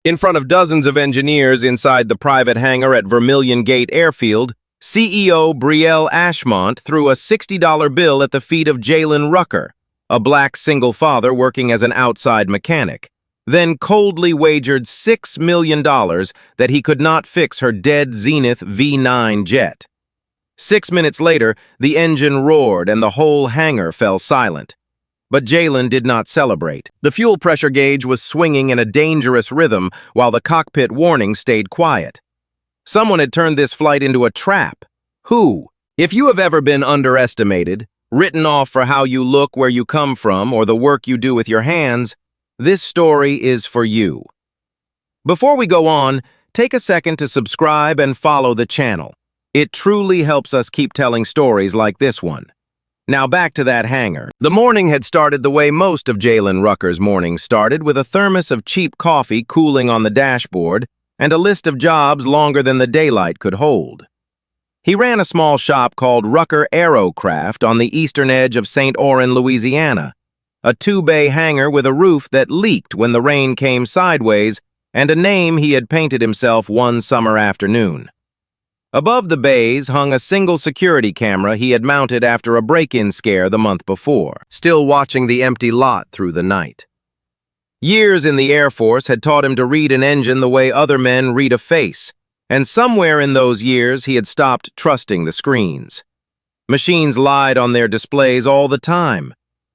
In front of dozens of engineers inside the private hangar at Vermilion Gate Airfield, CEO Brielle Ashmont threw a $60 bill at the feet of Jalen Rucker, a black single father working as an outside mechanic, then coldly wagered $6 million that he could not fix her dead Zenith V9 jet. 6 minutes later, the engine roared and the whole hangar fell silent. But Jalen did not celebrate. The fuel pressure gauge was swinging in a dangerous rhythm while the cockpit warning stayed quiet. Someone had turned this flight into a trap. Who? If you have ever been underestimated, written off for how you look, where you come from, or the work you do with your hands, this story is for you. Before we go on, take a second to subscribe and follow the channel. It truly helps us keep telling stories like this one. Now back to that hangar. The morning had started the way most of Jalen Rucker's mornings started, with a thermos of cheap coffee cooling on the dashboard and a list of jobs longer than the daylight could hold. He ran a small shop called Rucker Aerocraft on the eastern edge of St. Orin, Louisiana, a 2-bay hangar with a roof that leaked when the rain came sideways and a name he had painted himself one summer afternoon. Above the bays hung a single security camera he had mounted after a break-in scare the month before, still watching the empty lot through the night. Years in the Air Force had taught him to read an engine the way other men read a face, and somewhere in those years he had stopped trusting the screens. Machines lied on their displays all the time.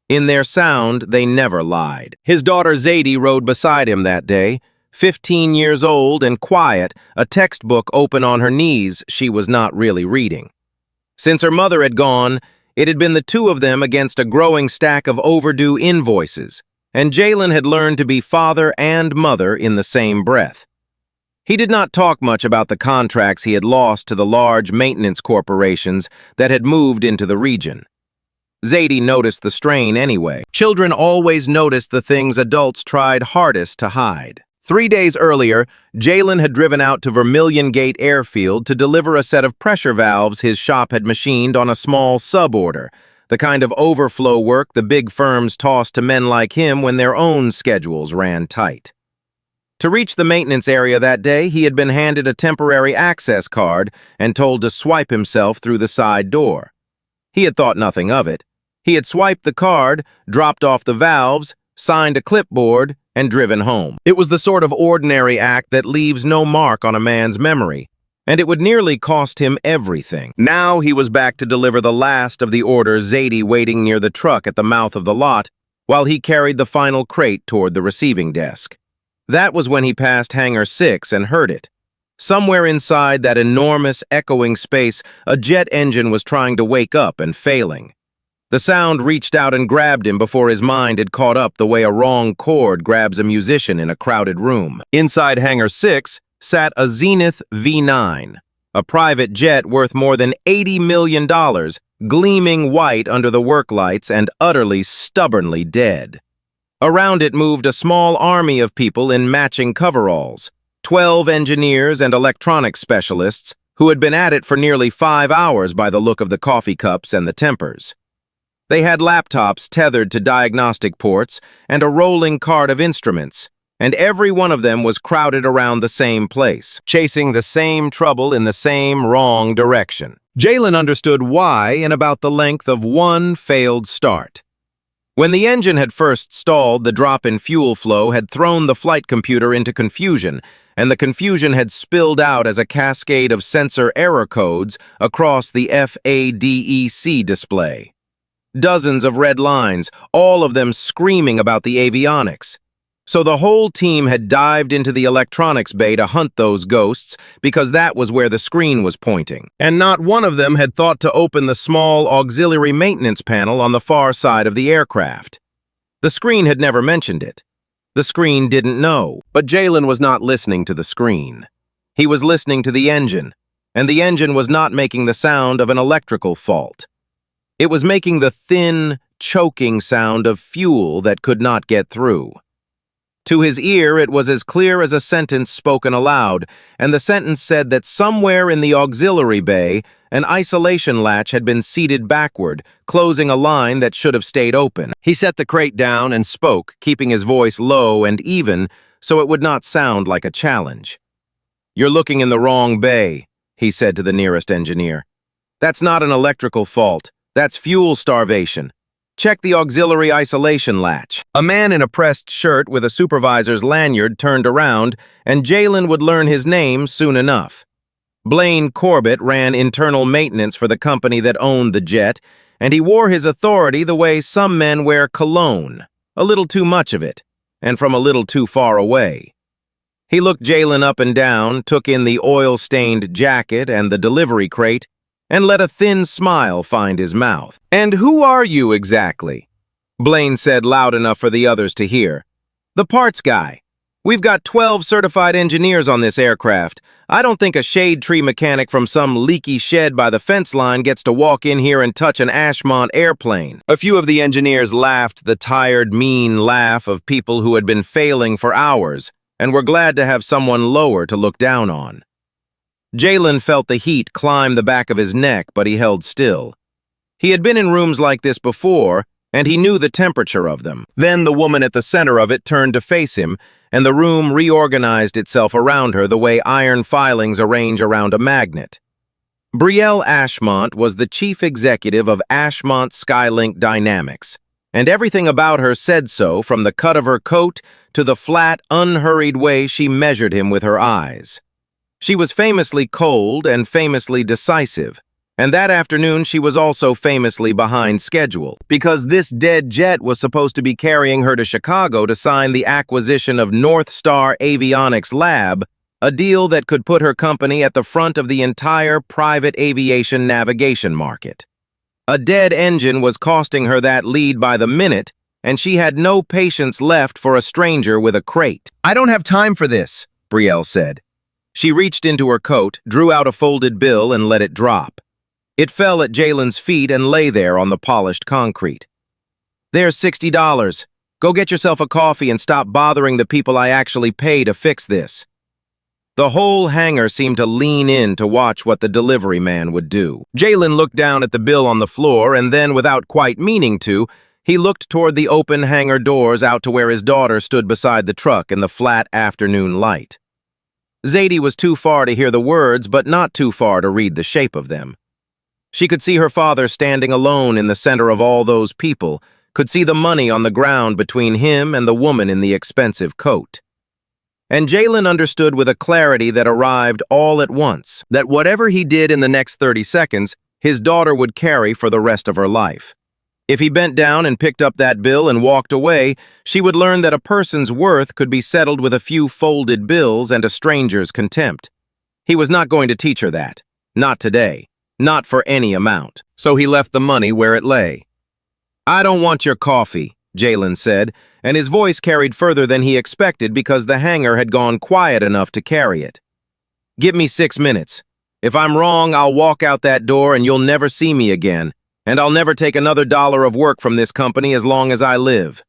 In their sound, they never lied. His daughter Zadie rode beside him that day, 15 years old and quiet, a textbook open on her knees she was not really reading. Since her mother had gone, it had been the two of them against a growing stack of overdue invoices, and Jalen had learned to be father and mother in the same breath. He did not talk much about the contracts he had lost to the large maintenance corporations that had moved into the region. Zadie noticed the strain anyway. Children always noticed the things adults tried hardest to hide. 3 days earlier, Jalen had driven out to Vermilion Gate Airfield to deliver a set of pressure valves his shop had machined on a small sub-order, the kind of overflow work the big firms tossed to men like him when their own schedules ran tight. To reach the maintenance area that day, he had been handed a temporary access card and told to swipe himself through the side door. He had thought nothing of it. He had swiped the card, dropped off the valves, signed a clipboard, and driven home. It was the sort of ordinary act that leaves no mark on a man's memory, and it would nearly cost him everything. Now he was back to deliver the last of the orders, Zadie waiting near the truck at the mouth of the lot, while he carried the final crate toward the receiving desk. That was when he passed Hangar 6 and heard it. Somewhere inside that enormous, echoing space, a jet engine was trying to wake up and failing. The sound reached out and grabbed him before his mind had caught up the way a wrong chord grabs a musician in a crowded room. Inside Hangar 6 sat a Zenith V9, a private jet worth more than $80 million, gleaming white under the work lights and utterly, stubbornly dead. Around it moved a small army of people in matching coveralls, 12 engineers and electronics specialists who had been at it for nearly 5 hours by the look of the coffee cups and the tempers. They had laptops tethered to diagnostic ports and a rolling cart of instruments, and every one of them was crowded around the same place, chasing the same trouble in the same wrong direction. Jalen understood why in about the length of one failed start. When the engine had first stalled, the drop in fuel flow had thrown the flight computer into confusion, and the confusion had spilled out as a cascade of sensor error codes across the FADEC display. Dozens of red lines, all of them screaming about the avionics. So the whole team had dived into the electronics bay to hunt those ghosts because that was where the screen was pointing. And not one of them had thought to open the small auxiliary maintenance panel on the far side of the aircraft. The screen had never mentioned it. The screen didn't know. But Jalen was not listening to the screen. He was listening to the engine, and the engine was not making the sound of an electrical fault. It was making the thin, choking sound of fuel that could not get through. To his ear, it was as clear as a sentence spoken aloud, and the sentence said that somewhere in the auxiliary bay, an isolation latch had been seated backward, closing a line that should have stayed open. He set the crate down and spoke, keeping his voice low and even, so it would not sound like a challenge. "You're looking in the wrong bay," he said to the nearest engineer. "That's not an electrical fault. That's fuel starvation. Check the auxiliary isolation latch." A man in a pressed shirt with a supervisor's lanyard turned around, and Jalen would learn his name soon enough. Blaine Corbett ran internal maintenance for the company that owned the jet, and he wore his authority the way some men wear cologne, a little too much of it, and from a little too far away. He looked Jalen up and down, took in the oil-stained jacket and the delivery crate, and let a thin smile find his mouth. "And who are you exactly?" Blaine said loud enough for the others to hear. "The parts guy. We've got 12 certified engineers on this aircraft. I don't think a shade tree mechanic from some leaky shed by the fence line gets to walk in here and touch an Ashmont airplane." A few of the engineers laughed the tired, mean laugh of people who had been failing for hours and were glad to have someone lower to look down on. Jalen felt the heat climb the back of his neck, but he held still. He had been in rooms like this before, and he knew the temperature of them. Then the woman at the center of it turned to face him, and the room reorganized itself around her the way iron filings arrange around a magnet. Brielle Ashmont was the chief executive of Ashmont Skylink Dynamics, and everything about her said so, from the cut of her coat to the flat, unhurried way she measured him with her eyes. She was famously cold and famously decisive, and that afternoon she was also famously behind schedule, because this dead jet was supposed to be carrying her to Chicago to sign the acquisition of North Star Avionics Lab, a deal that could put her company at the front of the entire private aviation navigation market. A dead engine was costing her that lead by the minute, and she had no patience left for a stranger with a crate. "I don't have time for this," Brielle said. She reached into her coat, drew out a folded bill, and let it drop. It fell at Jalen's feet and lay there on the polished concrete. "There's $60. Go get yourself a coffee and stop bothering the people I actually pay to fix this." The whole hangar seemed to lean in to watch what the delivery man would do. Jalen looked down at the bill on the floor, and then, without quite meaning to, he looked toward the open hangar doors out to where his daughter stood beside the truck in the flat afternoon light. Zadie was too far to hear the words, but not too far to read the shape of them. She could see her father standing alone in the center of all those people, could see the money on the ground between him and the woman in the expensive coat. And Jalen understood with a clarity that arrived all at once that whatever he did in the next 30 seconds, his daughter would carry for the rest of her life. If he bent down and picked up that bill and walked away, she would learn that a person's worth could be settled with a few folded bills and a stranger's contempt. He was not going to teach her that. Not today. Not for any amount. So he left the money where it lay. "I don't want your coffee," Jalen said, and his voice carried further than he expected because the hangar had gone quiet enough to carry it. "Give me 6 minutes. If I'm wrong, I'll walk out that door and you'll never see me again. And I'll never take another dollar of work from this company as long as I live.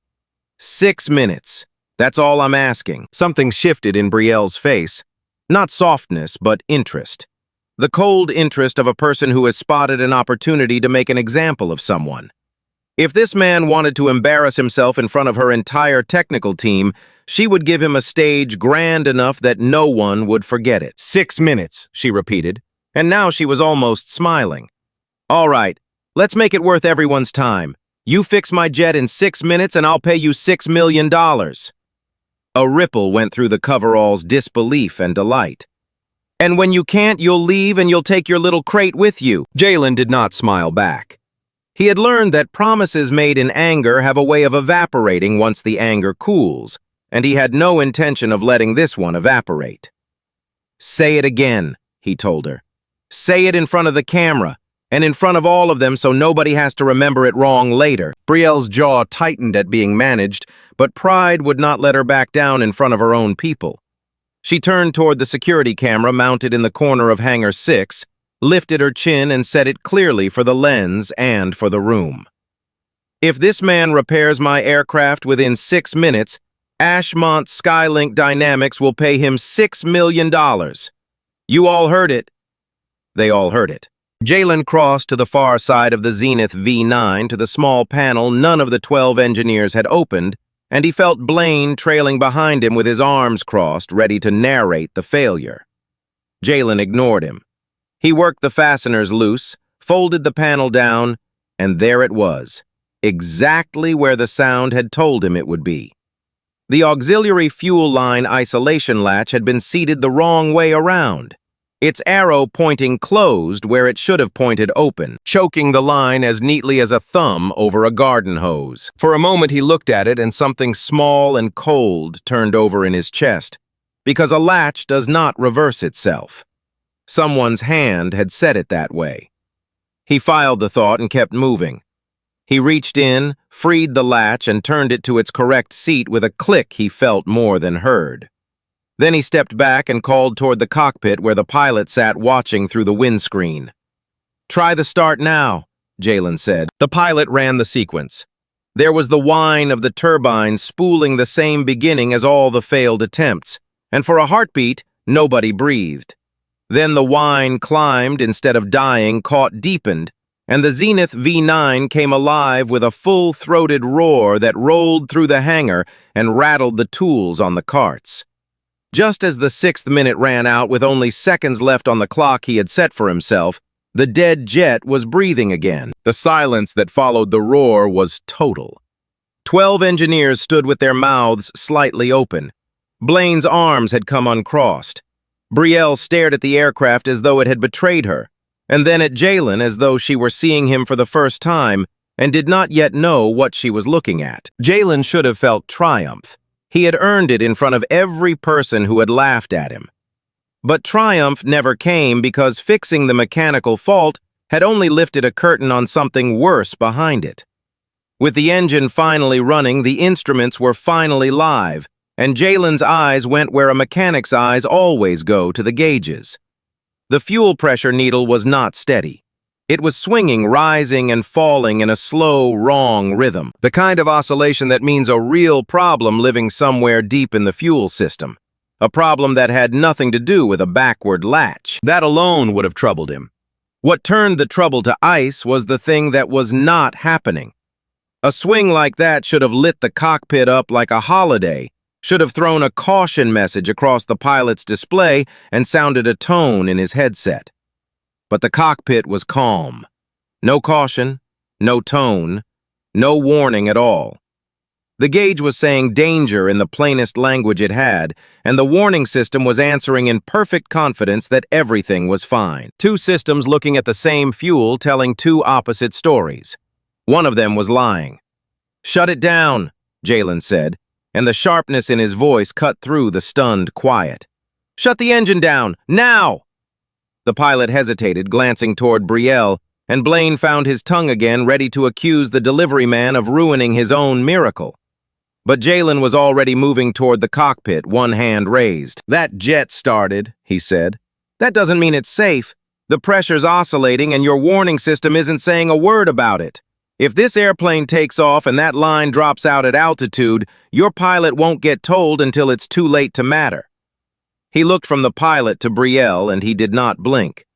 6 minutes. That's all I'm asking." Something shifted in Brielle's face. Not softness, but interest. The cold interest of a person who has spotted an opportunity to make an example of someone. If this man wanted to embarrass himself in front of her entire technical team, she would give him a stage grand enough that no one would forget it. 6 minutes, she repeated, and now she was almost smiling. "All right. Let's make it worth everyone's time. You fix my jet in 6 minutes and I'll pay you $6 million. A ripple went through the coverall's disbelief and delight. "And when you can't, you'll leave and you'll take your little crate with you." Jalen did not smile back. He had learned that promises made in anger have a way of evaporating once the anger cools, and he had no intention of letting this one evaporate. "Say it again," he told her. "Say it in front of the camera. And in front of all of them so nobody has to remember it wrong later." Brielle's jaw tightened at being managed, but pride would not let her back down in front of her own people. She turned toward the security camera mounted in the corner of Hangar 6, lifted her chin and said it clearly for the lens and for the room. "If this man repairs my aircraft within 6 minutes, Ashmont Skylink Dynamics will pay him $6 million. You all heard it." They all heard it. Jalen crossed to the far side of the Zenith V9 to the small panel none of the 12 engineers had opened and he felt Blaine trailing behind him with his arms crossed, ready to narrate the failure. Jalen ignored him. He worked the fasteners loose, folded the panel down, and there it was, exactly where the sound had told him it would be. The auxiliary fuel line isolation latch had been seated the wrong way around, its arrow pointing closed where it should have pointed open, choking the line as neatly as a thumb over a garden hose. For a moment he looked at it and something small and cold turned over in his chest, because a latch does not reverse itself. Someone's hand had set it that way. He filed the thought and kept moving. He reached in, freed the latch, and turned it to its correct seat with a click he felt more than heard. Then he stepped back and called toward the cockpit where the pilot sat watching through the windscreen. "Try the start now," Jalen said. The pilot ran the sequence. There was the whine of the turbine spooling the same beginning as all the failed attempts, and for a heartbeat, nobody breathed. Then the whine climbed instead of dying, caught deepened, and the Zenith V9 came alive with a full-throated roar that rolled through the hangar and rattled the tools on the carts. Just as the 6th minute ran out with only seconds left on the clock he had set for himself, the dead jet was breathing again. The silence that followed the roar was total. 12 engineers stood with their mouths slightly open. Blaine's arms had come uncrossed. Brielle stared at the aircraft as though it had betrayed her, and then at Jalen as though she were seeing him for the first time and did not yet know what she was looking at. Jalen should have felt triumph. He had earned it in front of every person who had laughed at him. But triumph never came because fixing the mechanical fault had only lifted a curtain on something worse behind it. With the engine finally running, the instruments were finally live, and Jalen's eyes went where a mechanic's eyes always go, to the gauges. The fuel pressure needle was not steady. It was swinging, rising and falling in a slow, wrong rhythm, the kind of oscillation that means a real problem living somewhere deep in the fuel system, a problem that had nothing to do with a backward latch. That alone would have troubled him. What turned the trouble to ice was the thing that was not happening. A swing like that should have lit the cockpit up like a holiday, should have thrown a caution message across the pilot's display and sounded a tone in his headset. But the cockpit was calm. No caution, no tone, no warning at all. The gauge was saying danger in the plainest language it had, and the warning system was answering in perfect confidence that everything was fine. Two systems looking at the same fuel telling two opposite stories. One of them was lying. "Shut it down," Jalen said, and the sharpness in his voice cut through the stunned quiet. "Shut the engine down, now!" The pilot hesitated, glancing toward Brielle, and Blaine found his tongue again, ready to accuse the delivery man of ruining his own miracle. But Jalen was already moving toward the cockpit, one hand raised. "That jet started," he said. "That doesn't mean it's safe. The pressure's oscillating and your warning system isn't saying a word about it. If this airplane takes off and that line drops out at altitude, your pilot won't get told until it's too late to matter." He looked from the pilot to Brielle, and he did not blink.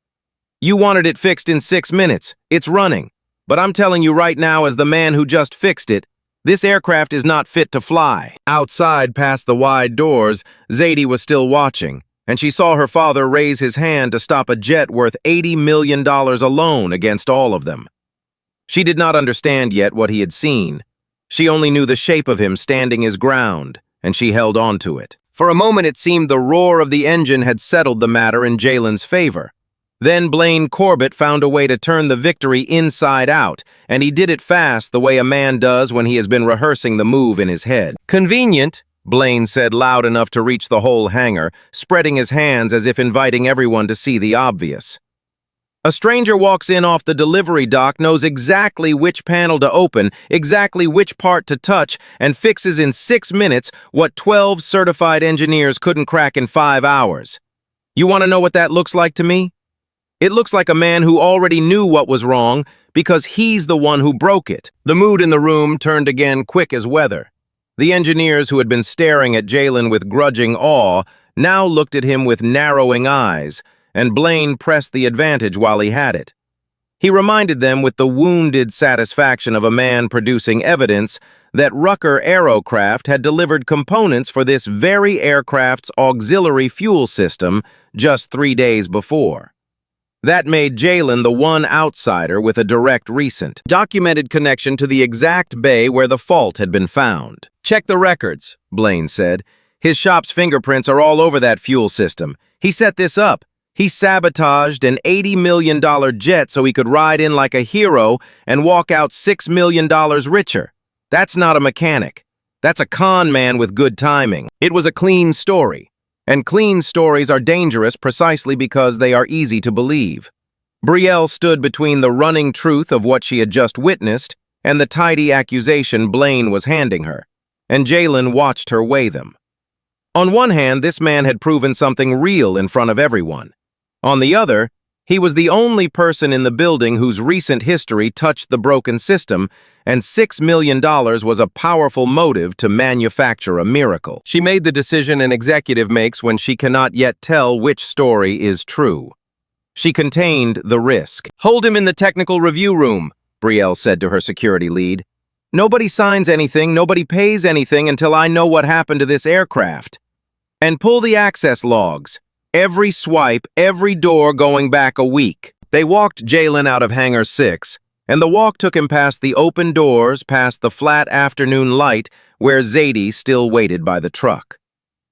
"You wanted it fixed in 6 minutes. It's running. But I'm telling you right now, as the man who just fixed it, this aircraft is not fit to fly." Outside, past the wide doors, Zadie was still watching, and she saw her father raise his hand to stop a jet worth $80 million alone against all of them. She did not understand yet what he had seen. She only knew the shape of him standing his ground, and she held on to it. For a moment it seemed the roar of the engine had settled the matter in Jalen's favor. Then Blaine Corbett found a way to turn the victory inside out, and he did it fast, the way a man does when he has been rehearsing the move in his head. "Convenient," Blaine said loud enough to reach the whole hangar, spreading his hands as if inviting everyone to see the obvious. A stranger walks in off the delivery dock, knows exactly which panel to open, exactly which part to touch, and fixes in 6 minutes what 12 certified engineers couldn't crack in 5 hours. You want to know what that looks like to me? It looks like a man who already knew what was wrong because he's the one who broke it. The mood in the room turned again quick as weather. The engineers who had been staring at Jalen with grudging awe now looked at him with narrowing eyes, and Blaine pressed the advantage while he had it. He reminded them with the wounded satisfaction of a man producing evidence that Rucker Aerocraft had delivered components for this very aircraft's auxiliary fuel system just 3 days before. That made Jalen the one outsider with a direct recent, documented connection to the exact bay where the fault had been found. "Check the records," Blaine said. "His shop's fingerprints are all over that fuel system. He set this up. He sabotaged an $80 million jet so he could ride in like a hero and walk out $6 million richer. That's not a mechanic. That's a con man with good timing." It was a clean story. And clean stories are dangerous precisely because they are easy to believe. Brielle stood between the running truth of what she had just witnessed and the tidy accusation Blaine was handing her, and Jalen watched her weigh them. On one hand, this man had proven something real in front of everyone. On the other, he was the only person in the building whose recent history touched the broken system, and $6 million was a powerful motive to manufacture a miracle. She made the decision an executive makes when she cannot yet tell which story is true. She contained the risk. "Hold him in the technical review room," Brielle said to her security lead. "Nobody signs anything, nobody pays anything until I know what happened to this aircraft. And pull the access logs. Every swipe, every door going back a week." They walked Jalen out of Hangar 6, and the walk took him past the open doors, past the flat afternoon light where Zadie still waited by the truck.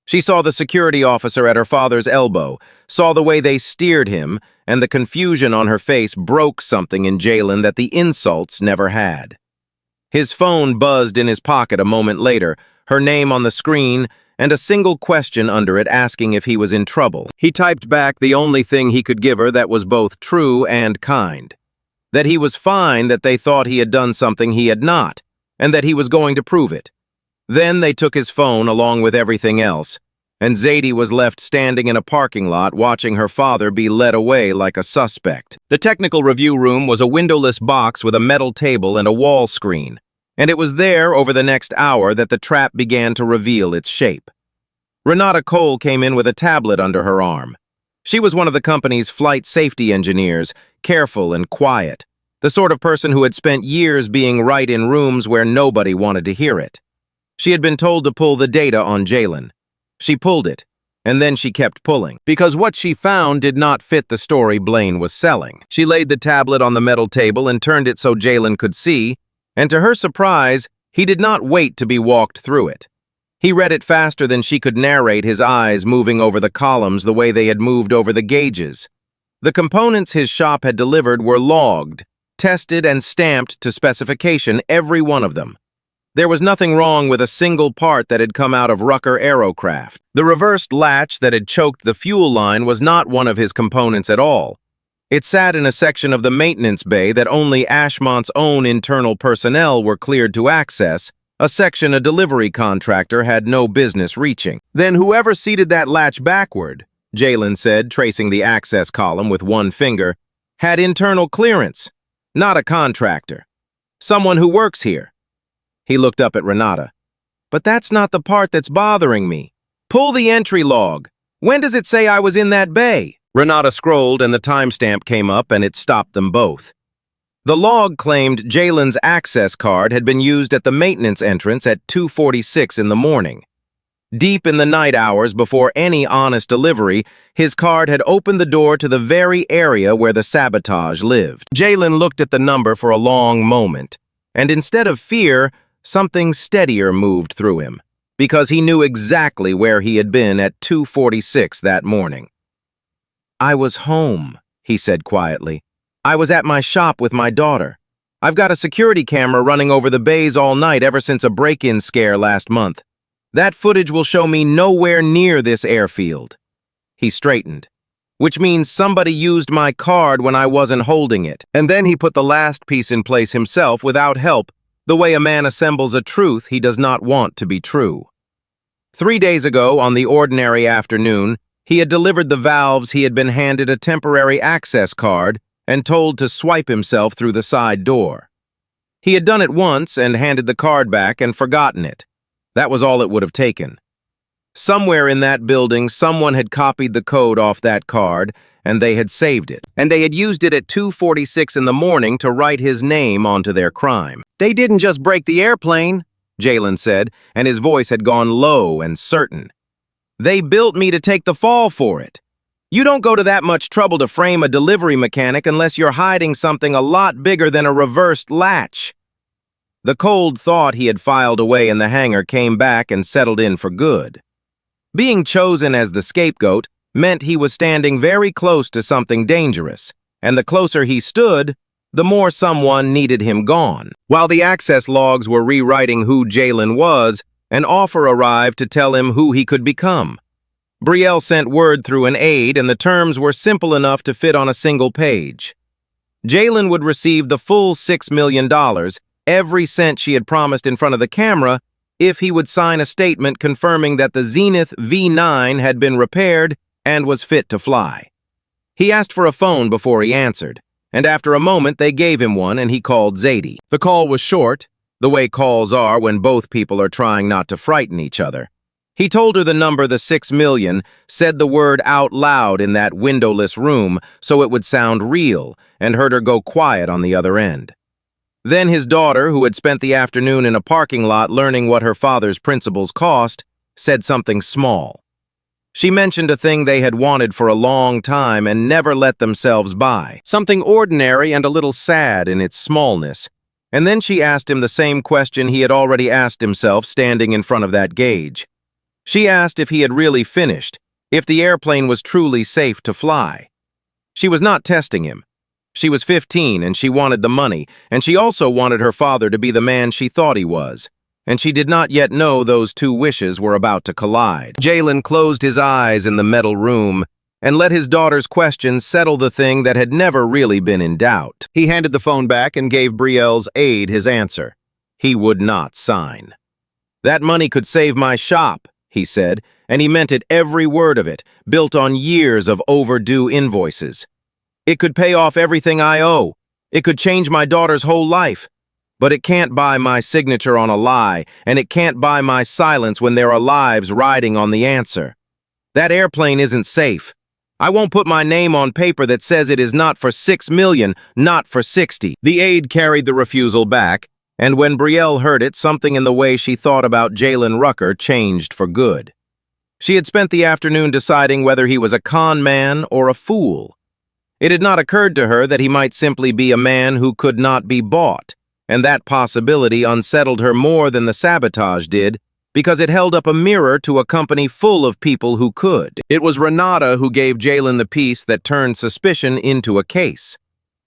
She saw the security officer at her father's elbow, saw the way they steered him, and the confusion on her face broke something in Jalen that the insults never had. His phone buzzed in his pocket a moment later, her name on the screen, and a single question under it asking if he was in trouble. He typed back the only thing he could give her that was both true and kind. That he was fine, that they thought he had done something he had not, and that he was going to prove it. Then they took his phone along with everything else, and Zadie was left standing in a parking lot watching her father be led away like a suspect. The technical review room was a windowless box with a metal table and a wall screen, and it was there over the next hour that the trap began to reveal its shape. Renata Cole came in with a tablet under her arm. She was one of the company's flight safety engineers, careful and quiet, the sort of person who had spent years being right in rooms where nobody wanted to hear it. She had been told to pull the data on Jalen. She pulled it, and then she kept pulling, because what she found did not fit the story Blaine was selling. She laid the tablet on the metal table and turned it so Jalen could see, and to her surprise, he did not wait to be walked through it. He read it faster than she could narrate, his eyes moving over the columns the way they had moved over the gauges. The components his shop had delivered were logged, tested and stamped to specification, every one of them. There was nothing wrong with a single part that had come out of Rucker Aerocraft. The reversed latch that had choked the fuel line was not one of his components at all. It sat in a section of the maintenance bay that only Ashmont's own internal personnel were cleared to access, a section a delivery contractor had no business reaching. "Then whoever seated that latch backward," Jalen said, tracing the access column with one finger, "had internal clearance, not a contractor. Someone who works here." He looked up at Renata. "But that's not the part that's bothering me. Pull the entry log. When does it say I was in that bay?" Renata scrolled and the timestamp came up and it stopped them both. The log claimed Jalen's access card had been used at the maintenance entrance at 2:46 in the morning. Deep in the night hours before any honest delivery, his card had opened the door to the very area where the sabotage lived. Jalen looked at the number for a long moment, and instead of fear, something steadier moved through him, because he knew exactly where he had been at 2:46 that morning. "I was home," he said quietly. "I was at my shop with my daughter. I've got a security camera running over the bays all night ever since a break-in scare last month. That footage will show me nowhere near this airfield." He straightened. "Which means somebody used my card when I wasn't holding it." And then he put the last piece in place himself without help, the way a man assembles a truth he does not want to be true. 3 days ago, on the ordinary afternoon, he had delivered the valves. He had been handed a temporary access card and told to swipe himself through the side door. He had done it once and handed the card back and forgotten it. That was all it would have taken. Somewhere in that building, someone had copied the code off that card and they had saved it. And they had used it at 2:46 in the morning to write his name onto their crime. "They didn't just break the airplane," Jalen said, and his voice had gone low and certain. "They built me to take the fall for it. You don't go to that much trouble to frame a delivery mechanic unless you're hiding something a lot bigger than a reversed latch." The cold thought he had filed away in the hangar came back and settled in for good. Being chosen as the scapegoat meant he was standing very close to something dangerous, and the closer he stood, the more someone needed him gone. While the access logs were rewriting who Jalen was, an offer arrived to tell him who he could become. Brielle sent word through an aide, and the terms were simple enough to fit on a single page. Jalen would receive the full $6 million, every cent she had promised in front of the camera, if he would sign a statement confirming that the Zenith V9 had been repaired and was fit to fly. He asked for a phone before he answered, and after a moment they gave him one and he called Zadie. The call was short, the way calls are when both people are trying not to frighten each other. He told her the number, the 6 million, said the word out loud in that windowless room so it would sound real, and heard her go quiet on the other end. Then his daughter, who had spent the afternoon in a parking lot learning what her father's principles cost, said something small. She mentioned a thing they had wanted for a long time and never let themselves buy, something ordinary and a little sad in its smallness. And then she asked him the same question he had already asked himself standing in front of that gauge. She asked if he had really finished, if the airplane was truly safe to fly. She was not testing him. She was 15 and she wanted the money, and she also wanted her father to be the man she thought he was. And she did not yet know those two wishes were about to collide. Jalen closed his eyes in the metal room and let his daughter's questions settle the thing that had never really been in doubt. He handed the phone back and gave Brielle's aide his answer. He would not sign. "That money could save my shop," he said, and he meant it, every word of it, built on years of overdue invoices. "It could pay off everything I owe. It could change my daughter's whole life. But it can't buy my signature on a lie, and it can't buy my silence when there are lives riding on the answer. That airplane isn't safe. I won't put my name on paper that says it is not for 6 million, not for 60. The aide carried the refusal back, and when Brielle heard it, something in the way she thought about Jalen Rucker changed for good. She had spent the afternoon deciding whether he was a con man or a fool. It had not occurred to her that he might simply be a man who could not be bought, and that possibility unsettled her more than the sabotage did, because it held up a mirror to a company full of people who could. It was Renata who gave Jalen the piece that turned suspicion into a case.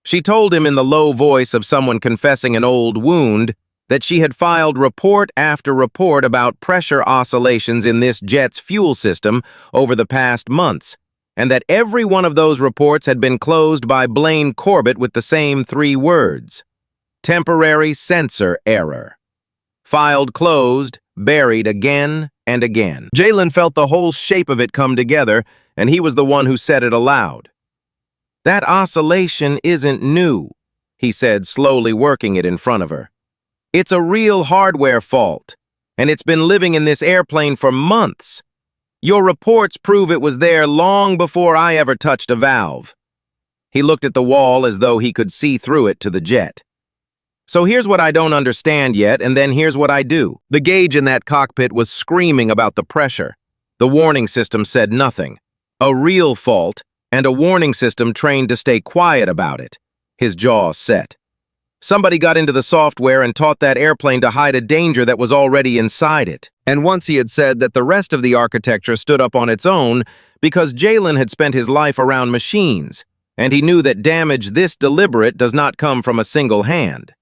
She told him in the low voice of someone confessing an old wound that she had filed report after report about pressure oscillations in this jet's fuel system over the past months, and that every one of those reports had been closed by Blaine Corbett with the same 3 words. Temporary sensor error. Filed closed, buried again and again. Jalen felt the whole shape of it come together, and he was the one who said it aloud. "That oscillation isn't new," he said, slowly working it in front of her. "It's a real hardware fault, and it's been living in this airplane for months. Your reports prove it was there long before I ever touched a valve." He looked at the wall as though he could see through it to the jet. "So here's what I don't understand yet, and then here's what I do." The gauge in that cockpit was screaming about the pressure. The warning system said nothing. A real fault, and a warning system trained to stay quiet about it. His jaw set. Somebody got into the software and taught that airplane to hide a danger that was already inside it. And once he had said that the rest of the architecture stood up on its own because Jalen had spent his life around machines, and he knew that damage this deliberate does not come from a single hand.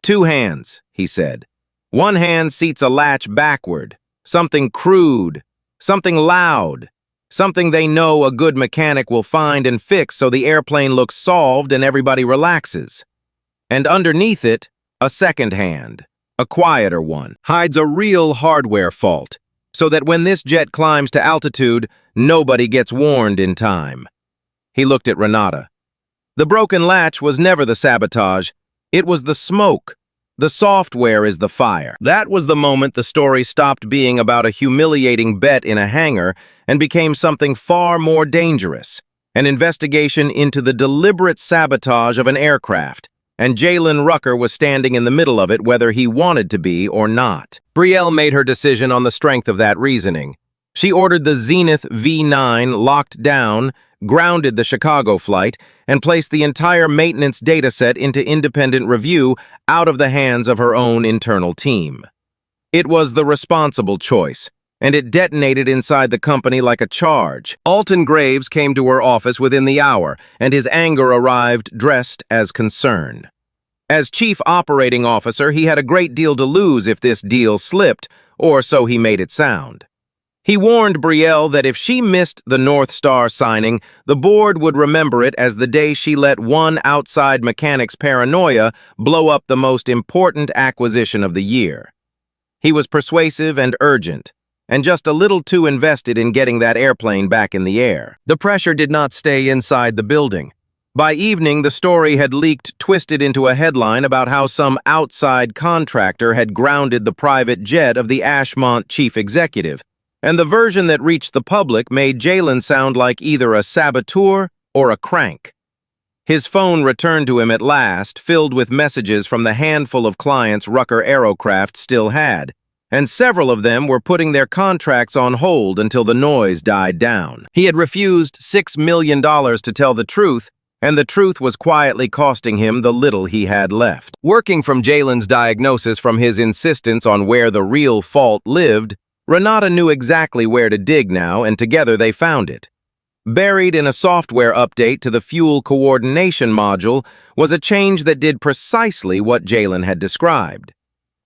2 hands, he said. One hand seats a latch backward, something crude, something loud, something they know a good mechanic will find and fix so the airplane looks solved and everybody relaxes. And underneath it, a second hand, a quieter one, hides a real hardware fault, so that when this jet climbs to altitude, nobody gets warned in time. He looked at Renata. The broken latch was never the sabotage. It was the smoke. The software is the fire. That was the moment the story stopped being about a humiliating bet in a hangar and became something far more dangerous. an investigation into the deliberate sabotage of an aircraft, and Jalen Rucker was standing in the middle of it whether he wanted to be or not. Brielle made her decision on the strength of that reasoning. She ordered the Zenith V9 locked down, grounded the Chicago flight, and placed the entire maintenance dataset into independent review out of the hands of her own internal team. It was the responsible choice, and it detonated inside the company like a charge. Alton Graves came to her office within the hour, and his anger arrived dressed as concern. As chief operating officer, he had a great deal to lose if this deal slipped, or so he made it sound. He warned Brielle that if she missed the North Star signing, the board would remember it as the day she let one outside mechanic's paranoia blow up the most important acquisition of the year. He was persuasive and urgent, and just a little too invested in getting that airplane back in the air. The pressure did not stay inside the building. By evening, the story had leaked twisted into a headline about how some outside contractor had grounded the private jet of the Ashmont chief executive, and the version that reached the public made Jalen sound like either a saboteur or a crank. His phone returned to him at last, filled with messages from the handful of clients Rucker Aerocraft still had, and several of them were putting their contracts on hold until the noise died down. He had refused $6 million to tell the truth, and the truth was quietly costing him the little he had left. Working from Jalen's diagnosis from his insistence on where the real fault lived, Renata knew exactly where to dig now, and together they found it. Buried in a software update to the fuel coordination module was a change that did precisely what Jalen had described.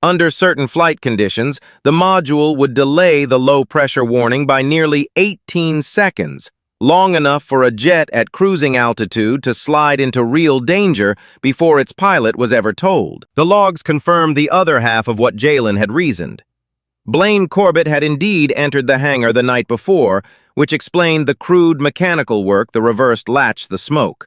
Under certain flight conditions, the module would delay the low-pressure warning by nearly 18 seconds, long enough for a jet at cruising altitude to slide into real danger before its pilot was ever told. The logs confirmed the other half of what Jalen had reasoned. Blaine Corbett had indeed entered the hangar the night before, which explained the crude mechanical work that reversed latched the smoke.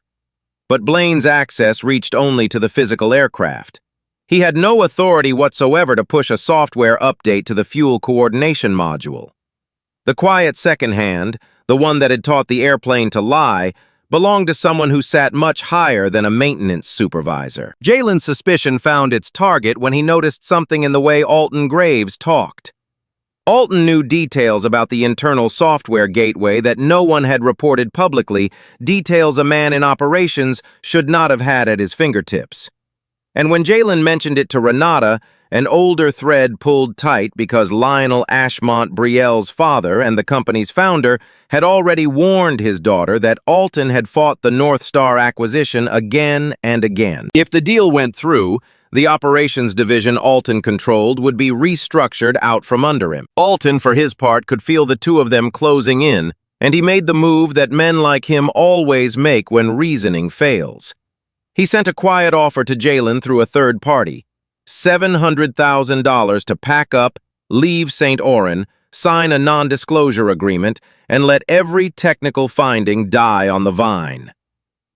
But Blaine's access reached only to the physical aircraft. He had no authority whatsoever to push a software update to the fuel coordination module. The quiet second hand, the one that had taught the airplane to lie, belonged to someone who sat much higher than a maintenance supervisor. Jalen's suspicion found its target when he noticed something in the way Alton Graves talked. Alton knew details about the internal software gateway that no one had reported publicly, details a man in operations should not have had at his fingertips. And when Jalen mentioned it to Renata, an older thread pulled tight because Lionel Ashmont Brielle's father and the company's founder had already warned his daughter that Alton had fought the North Star acquisition again and again. If the deal went through, the operations division Alton controlled would be restructured out from under him. Alton, for his part, could feel the two of them closing in, and he made the move that men like him always make when reasoning fails. He sent a quiet offer to Jalen through a third party, $700,000 to pack up, leave St. Oran, sign a non-disclosure agreement, and let every technical finding die on the vine.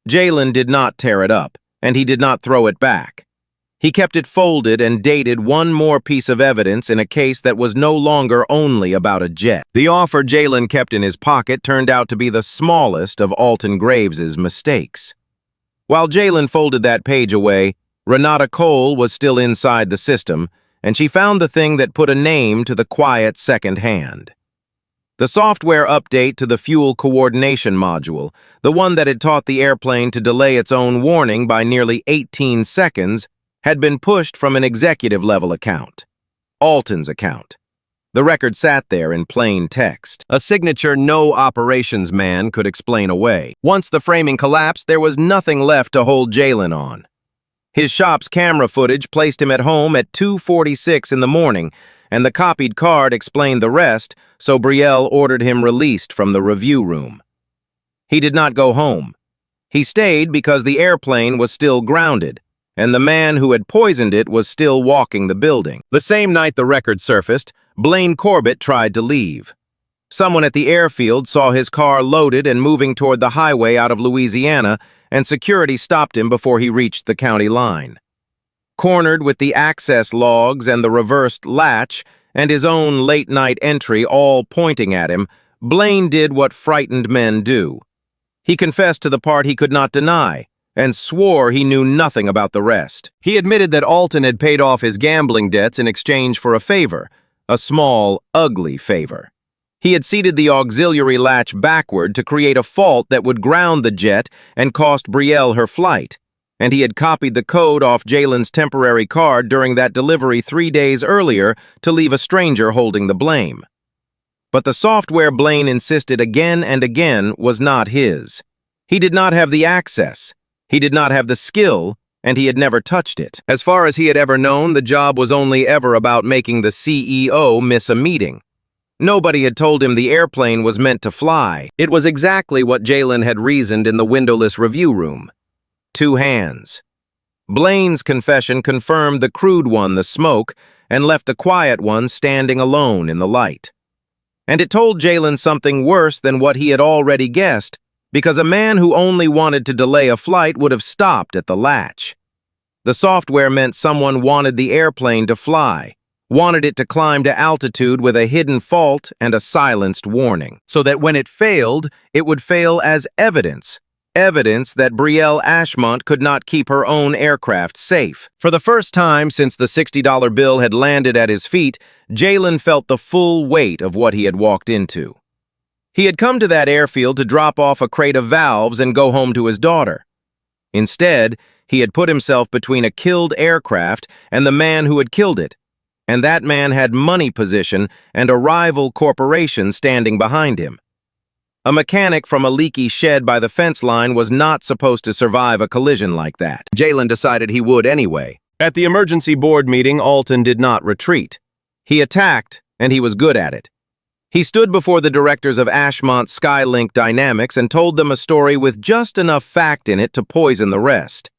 Jalen did not tear it up, and he did not throw it back. He kept it folded and dated one more piece of evidence in a case that was no longer only about a jet. The offer Jalen kept in his pocket turned out to be the smallest of Alton Graves's mistakes. While Jalen folded that page away, Renata Cole was still inside the system, and she found the thing that put a name to the quiet second hand. The software update to the fuel coordination module, the one that had taught the airplane to delay its own warning by nearly 18 seconds, had been pushed from an executive-level account, Alton's account. The record sat there in plain text, a signature no operations man could explain away. Once the framing collapsed, there was nothing left to hold Jalen on. His shop's camera footage placed him at home at 2:46 in the morning, and the copied card explained the rest, so Brielle ordered him released from the review room. He did not go home. He stayed because the airplane was still grounded, and the man who had poisoned it was still walking the building. The same night the record surfaced, Blaine Corbett tried to leave. Someone at the airfield saw his car loaded and moving toward the highway out of Louisiana, and security stopped him before he reached the county line. Cornered with the access logs and the reversed latch and his own late-night entry all pointing at him, Blaine did what frightened men do. He confessed to the part he could not deny, and swore he knew nothing about the rest. He admitted that Alton had paid off his gambling debts in exchange for a favor, a small, ugly favor. He had seated the auxiliary latch backward to create a fault that would ground the jet and cost Brielle her flight, and he had copied the code off Jalen's temporary card during that delivery 3 days earlier to leave a stranger holding the blame. But the software Blaine insisted again and again was not his. He did not have the access, he did not have the skill, and he had never touched it. As far as he had ever known, the job was only ever about making the CEO miss a meeting. Nobody had told him the airplane was meant to fly. It was exactly what Jalen had reasoned in the windowless review room. 2 hands. Blaine's confession confirmed the crude one, the smoke, and left the quiet one standing alone in the light. And it told Jalen something worse than what he had already guessed, because a man who only wanted to delay a flight would have stopped at the latch. The software meant someone wanted the airplane to fly, wanted it to climb to altitude with a hidden fault and a silenced warning, so that when it failed, it would fail as evidence that Brielle Ashmont could not keep her own aircraft safe. For the first time since the $60 bill had landed at his feet, Jalen felt the full weight of what he had walked into. He had come to that airfield to drop off a crate of valves and go home to his daughter. Instead, he had put himself between a killed aircraft and the man who had killed it, and that man had money position and a rival corporation standing behind him. A mechanic from a leaky shed by the fence line was not supposed to survive a collision like that. Jalen decided he would anyway. At the emergency board meeting, Alton did not retreat. He attacked, and he was good at it. He stood before the directors of Ashmont Skylink Dynamics and told them a story with just enough fact in it to poison the rest.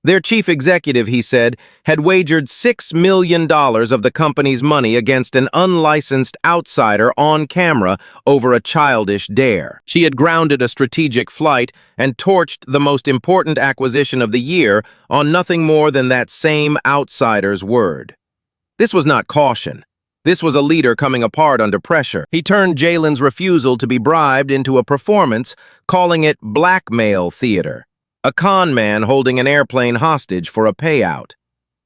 Their chief executive, he said, had wagered $6 million of the company's money against an unlicensed outsider on camera over a childish dare. She had grounded a strategic flight and torched the most important acquisition of the year on nothing more than that same outsider's word. This was not caution. This was a leader coming apart under pressure. He turned Jalen's refusal to be bribed into a performance, calling it blackmail theater. A con man holding an airplane hostage for a payout.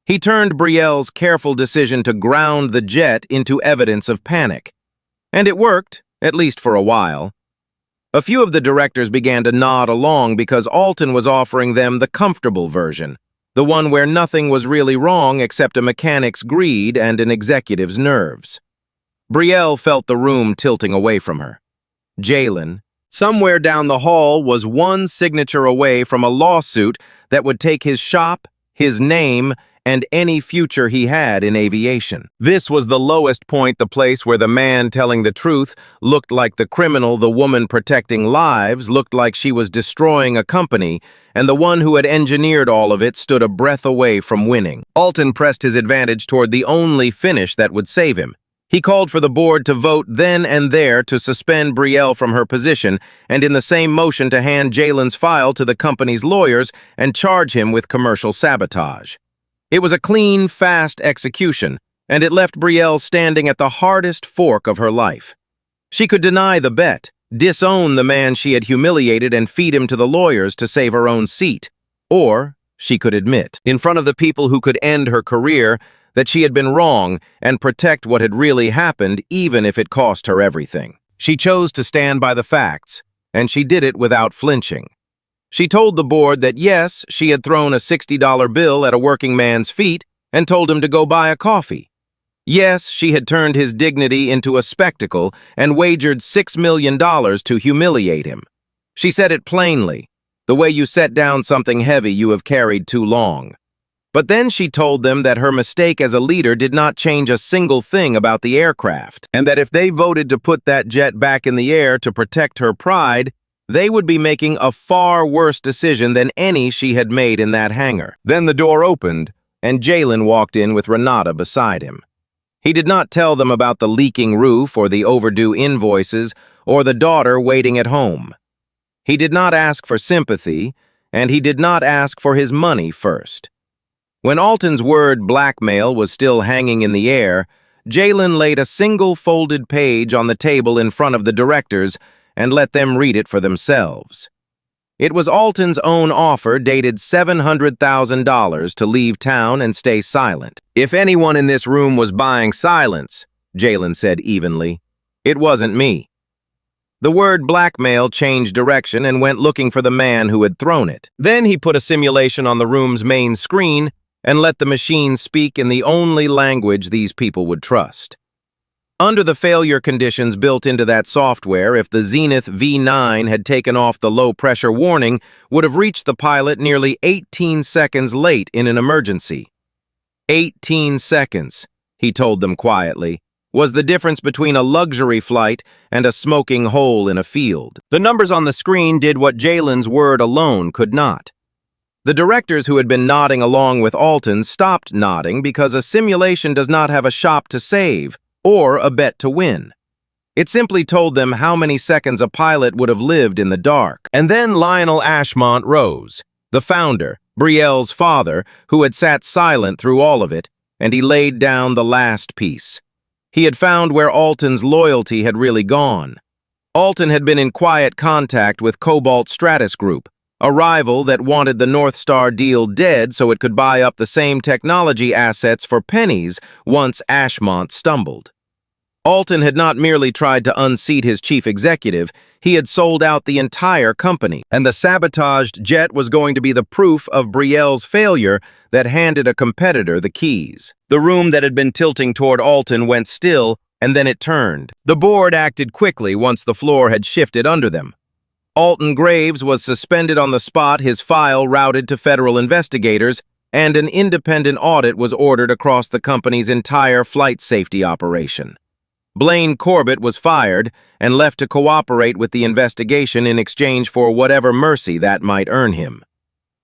He turned Brielle's careful decision to ground the jet into evidence of panic. And it worked, at least for a while. A few of the directors began to nod along because Alton was offering them the comfortable version, the one where nothing was really wrong except a mechanic's greed and an executive's nerves. Brielle felt the room tilting away from her. Jalen, somewhere down the hall, was one signature away from a lawsuit that would take his shop, his name, and any future he had in aviation. This was the lowest point, the place where the man telling the truth looked like the criminal, the woman protecting lives looked like she was destroying a company, and the one who had engineered all of it stood a breath away from winning. Alton pressed his advantage toward the only finish that would save him. He called for the board to vote then and there to suspend Brielle from her position, and in the same motion to hand Jalen's file to the company's lawyers and charge him with commercial sabotage. It was a clean, fast execution, and it left Brielle standing at the hardest fork of her life. She could deny the bet, disown the man she had humiliated, and feed him to the lawyers to save her own seat. Or she could admit, in front of the people who could end her career, that she had been wrong and protect what had really happened, even if it cost her everything. She chose to stand by the facts, and she did it without flinching. She told the board that yes, she had thrown a $60 bill at a working man's feet and told him to go buy a coffee. Yes, she had turned his dignity into a spectacle and wagered $6 million to humiliate him. She said it plainly, the way you set down something heavy you have carried too long. But then she told them that her mistake as a leader did not change a single thing about the aircraft, and that if they voted to put that jet back in the air to protect her pride, they would be making a far worse decision than any she had made in that hangar. Then the door opened, and Jalen walked in with Renata beside him. He did not tell them about the leaking roof or the overdue invoices or the daughter waiting at home. He did not ask for sympathy, and he did not ask for his money first. When Alton's word blackmail was still hanging in the air, Jalen laid a single folded page on the table in front of the directors and let them read it for themselves. It was Alton's own offer dated $700,000 to leave town and stay silent. "If anyone in this room was buying silence," Jalen said evenly, "it wasn't me." The word blackmail changed direction and went looking for the man who had thrown it. Then he put a simulation on the room's main screen and let the machine speak in the only language these people would trust. Under the failure conditions built into that software, if the Zenith V9 had taken off, the low-pressure warning would have reached the pilot nearly 18 seconds late in an emergency. 18 seconds, he told them quietly, was the difference between a luxury flight and a smoking hole in a field. The numbers on the screen did what Jalen's word alone could not. The directors who had been nodding along with Alton stopped nodding because a simulation does not have a shop to save or a bet to win. It simply told them how many seconds a pilot would have lived in the dark. And then Lionel Ashmont rose, the founder, Brielle's father, who had sat silent through all of it, and he laid down the last piece. He had found where Alton's loyalty had really gone. Alton had been in quiet contact with Cobalt Stratus Group, a rival that wanted the North Star deal dead so it could buy up the same technology assets for pennies once Ashmont stumbled. Alton had not merely tried to unseat his chief executive, he had sold out the entire company, and the sabotaged jet was going to be the proof of Brielle's failure that handed a competitor the keys. The room that had been tilting toward Alton went still, and then it turned. The board acted quickly once the floor had shifted under them. Alton Graves was suspended on the spot, his file routed to federal investigators, and an independent audit was ordered across the company's entire flight safety operation. Blaine Corbett was fired and left to cooperate with the investigation in exchange for whatever mercy that might earn him.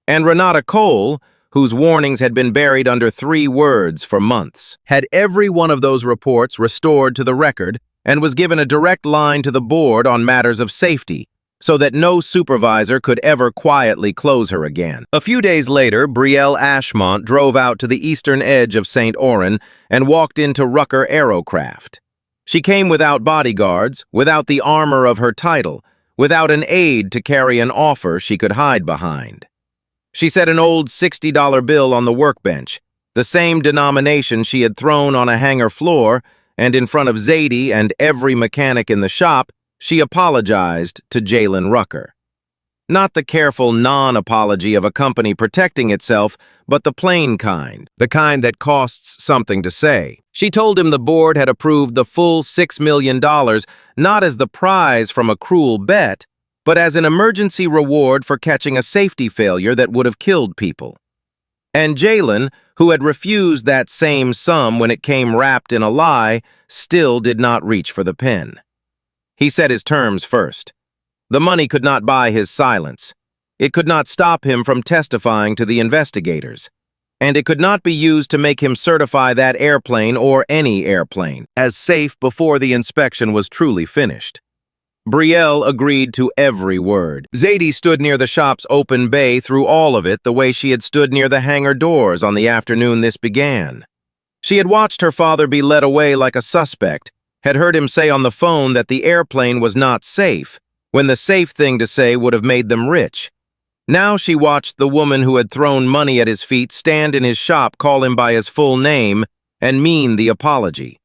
And Renata Cole, whose warnings had been buried under 3 words for months, had every one of those reports restored to the record and was given a direct line to the board on matters of safety, so that no supervisor could ever quietly close her again. A few days later, Brielle Ashmont drove out to the eastern edge of St. Oran and walked into Rucker Aerocraft. She came without bodyguards, without the armor of her title, without an aide to carry an offer she could hide behind. She set an old $60 bill on the workbench, the same denomination she had thrown on a hangar floor, and in front of Zadie and every mechanic in the shop, she apologized to Jalen Rucker. Not the careful non-apology of a company protecting itself, but the plain kind, the kind that costs something to say. She told him the board had approved the full $6 million, not as the prize from a cruel bet, but as an emergency reward for catching a safety failure that would have killed people. And Jalen, who had refused that same sum when it came wrapped in a lie, still did not reach for the pen. He set his terms first. The money could not buy his silence. It could not stop him from testifying to the investigators. And it could not be used to make him certify that airplane or any airplane as safe before the inspection was truly finished. Brielle agreed to every word. Zadie stood near the shop's open bay through all of it the way she had stood near the hangar doors on the afternoon this began. She had watched her father be led away like a suspect, had heard him say on the phone that the airplane was not safe, when the safe thing to say would have made them rich. Now she watched the woman who had thrown money at his feet stand in his shop, call him by his full name, and mean the apology.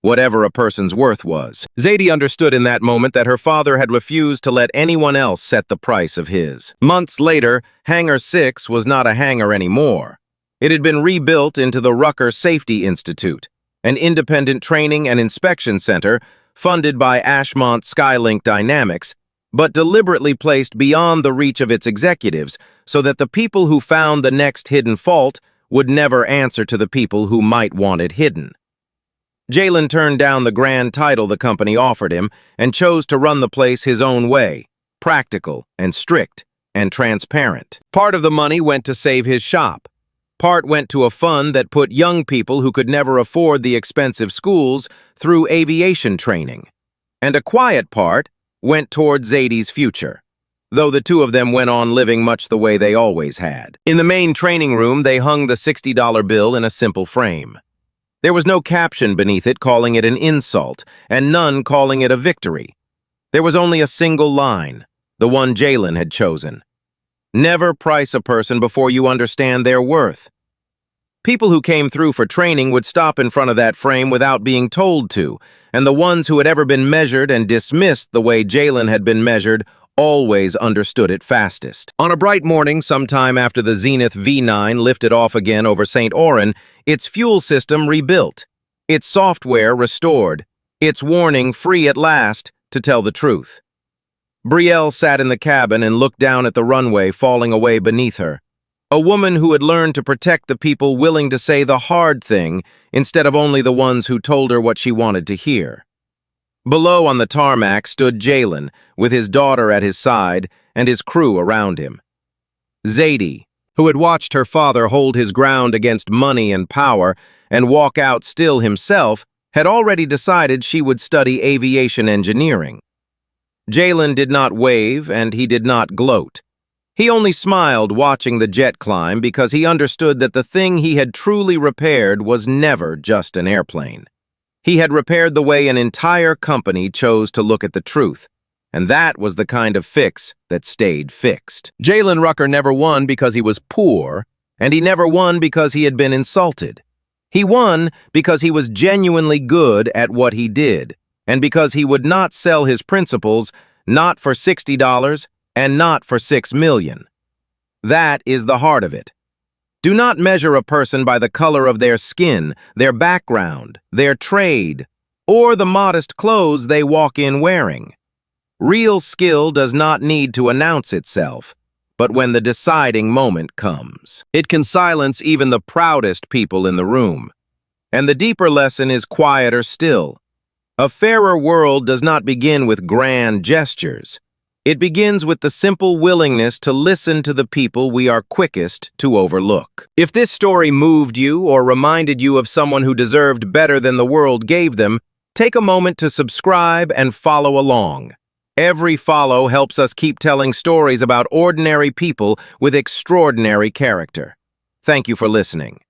Whatever a person's worth was. Zadie understood in that moment that her father had refused to let anyone else set the price of his. Months later, Hangar 6 was not a hangar anymore. It had been rebuilt into the Rucker Safety Institute, an independent training and inspection center funded by Ashmont Skylink Dynamics, but deliberately placed beyond the reach of its executives so that the people who found the next hidden fault would never answer to the people who might want it hidden. Jalen turned down the grand title the company offered him and chose to run the place his own way, practical and strict and transparent. Part of the money went to save his shop. Part went to a fund that put young people who could never afford the expensive schools through aviation training. And a quiet part went toward Zadie's future, though the two of them went on living much the way they always had. In the main training room, they hung the $60 bill in a simple frame. There was no caption beneath it calling it an insult, and none calling it a victory. There was only a single line, the one Jalen had chosen. Never price a person before you understand their worth. People who came through for training would stop in front of that frame without being told to, and the ones who had ever been measured and dismissed the way Jalen had been measured always understood it fastest. On a bright morning, sometime after the Zenith V9 lifted off again over St. Oran, its fuel system rebuilt, its software restored, its warning free at last to tell the truth. Brielle sat in the cabin and looked down at the runway falling away beneath her. A woman who had learned to protect the people willing to say the hard thing instead of only the ones who told her what she wanted to hear. Below on the tarmac stood Jalen, with his daughter at his side and his crew around him. Zadie, who had watched her father hold his ground against money and power and walk out still himself, had already decided she would study aviation engineering. Jalen did not wave and he did not gloat. He only smiled watching the jet climb because he understood that the thing he had truly repaired was never just an airplane. He had repaired the way an entire company chose to look at the truth, and that was the kind of fix that stayed fixed. Jalen Rucker never won because he was poor, and he never won because he had been insulted. He won because he was genuinely good at what he did, and because he would not sell his principles, not for $60, and not for $6 million. That is the heart of it. Do not measure a person by the color of their skin, their background, their trade, or the modest clothes they walk in wearing. Real skill does not need to announce itself, but when the deciding moment comes, it can silence even the proudest people in the room. And the deeper lesson is quieter still. A fairer world does not begin with grand gestures. It begins with the simple willingness to listen to the people we are quickest to overlook. If this story moved you or reminded you of someone who deserved better than the world gave them, take a moment to subscribe and follow along. Every follow helps us keep telling stories about ordinary people with extraordinary character. Thank you for listening.